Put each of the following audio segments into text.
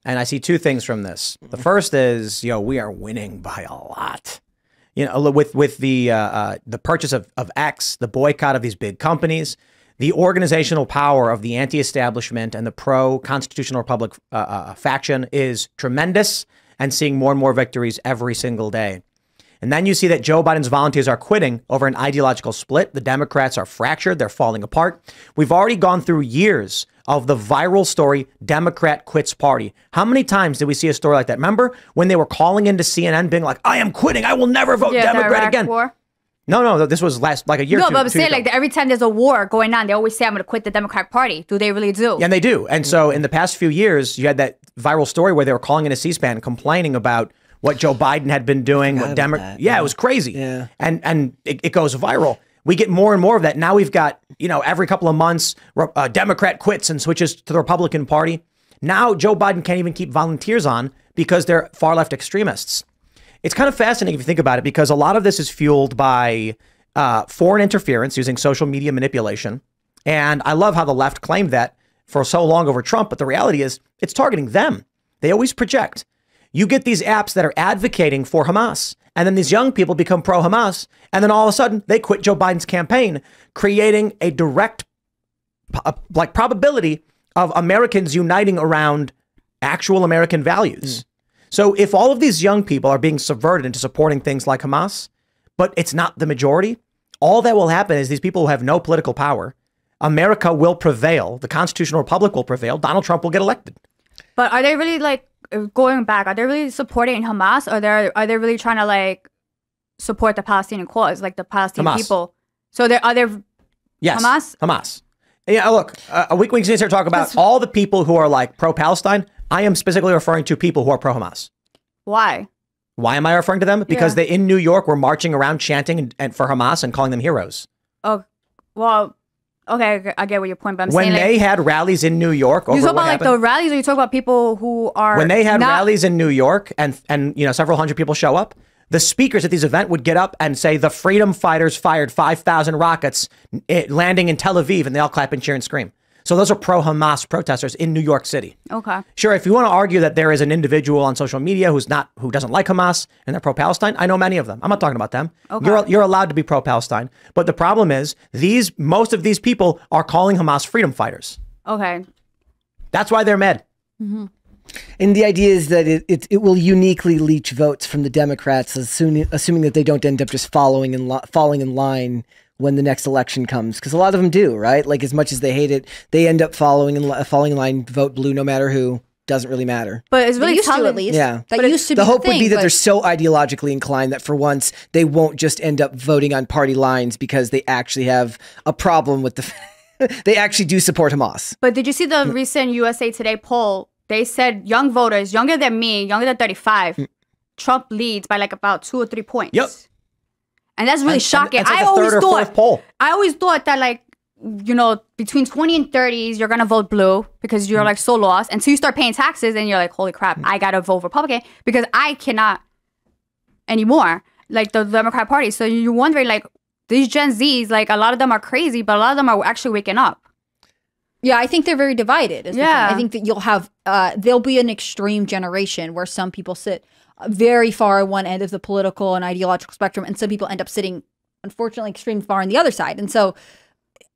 And I see two things from this. The first is, we are winning by a lot. With the purchase of X, the boycott of these big companies, the organizational power of the anti-establishment and the pro-constitutional republic faction is tremendous, and seeing more and more victories every single day. And then you see that Joe Biden's volunteers are quitting over an ideological split. The Democrats are fractured. They're falling apart. We've already gone through years of the viral story, Democrat quits party. How many times did we see a story like that? Remember when they were calling into CNN being like, I am quitting. I will never vote Democrat again. War? No, this was like a year. No, but I'm saying like every time there's a war going on, they always say I'm going to quit the Democratic Party. Do they really do? Yeah, and they do. And so in the past few years, you had that viral story where they were calling into C-SPAN complaining about what Joe Biden had been doing. Yeah, it was crazy. Yeah. And it goes viral. We get more and more of that. Now we've got, every couple of months, a Democrat quits and switches to the Republican Party. Now Joe Biden can't even keep volunteers on because they're far left extremists. It's kind of fascinating if you think about it, because a lot of this is fueled by foreign interference using social media manipulation. And I love how the left claimed that for so long over Trump. But the reality is it's targeting them. They always project. You get these apps that are advocating for Hamas, and then these young people become pro-Hamas, and then all of a sudden they quit Joe Biden's campaign, creating a direct probability of Americans uniting around actual American values. So if all of these young people are being subverted into supporting things like Hamas, but it's not the majority, all that will happen is these people who have no political power, America will prevail, the constitutional republic will prevail, Donald Trump will get elected. But are they really going back, are they really supporting Hamas, or are they really trying to support the Palestinian cause, like the Palestinian people? So are there yes, Hamas? Yeah, look, we can sit here and talk about all the people who are pro-Palestine. I am specifically referring to people who are pro-Hamas. Why? Why am I referring to them? Because they in New York were marching around chanting and for Hamas and calling them heroes. Oh, well, okay, I get what your point, but I'm when saying they had rallies in New York, you talk about the rallies, or you talk about people who are when they had rallies in New York and several hundred people show up, the speakers at these events would get up and say the freedom fighters fired 5,000 rockets landing in Tel Aviv, and they all clap and cheer and scream. So those are pro-Hamas protesters in New York City. Okay. Sure, if you want to argue that there is an individual on social media who doesn't like Hamas and they're pro-Palestine, I know many of them. I'm not talking about them. Okay. You're allowed to be pro-Palestine. But the problem is most of these people are calling Hamas freedom fighters. Okay. That's why they're mad. Mm-hmm. And the idea is that it will uniquely leach votes from the Democrats, assuming that they don't end up just falling in line when the next election comes, because a lot of them do, right? Like, as much as they hate it, they end up falling in line, vote blue no matter who. Doesn't really matter. But it's really used to, at least. Yeah, that used to be the hope would be that but they're so ideologically inclined that for once they won't just end up voting on party lines because they actually have a problem with they actually do support Hamas. But did you see the recent USA Today poll? They said young voters, younger than me, younger than 35, Trump leads by about 2 or 3 points. Yep. And that's really shocking. It's I always thought that between 20 and 30s, you're going to vote blue because you're so lost until you start paying taxes and you're like, holy crap, I got to vote Republican because I cannot anymore, the Democrat Party. So you're wondering, these Gen Zs, a lot of them are crazy, but a lot of them are actually waking up. Yeah, I think they're very divided. I think that you'll have, there'll be an extreme generation where some people sit very far at one end of the political and ideological spectrum, and some people end up sitting, unfortunately, extreme far on the other side. And so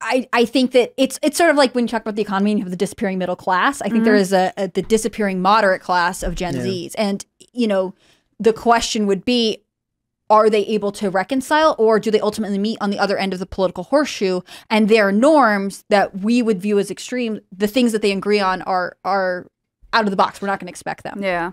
I think that it's sort of like when you talk about the economy and you have the disappearing middle class. I think there is the disappearing moderate class of Gen Zs. And, the question would be, are they able to reconcile, or do they ultimately meet on the other end of the political horseshoe, and their norms that we would view as extreme, the things that they agree on are out of the box. We're not going to expect them. Yeah.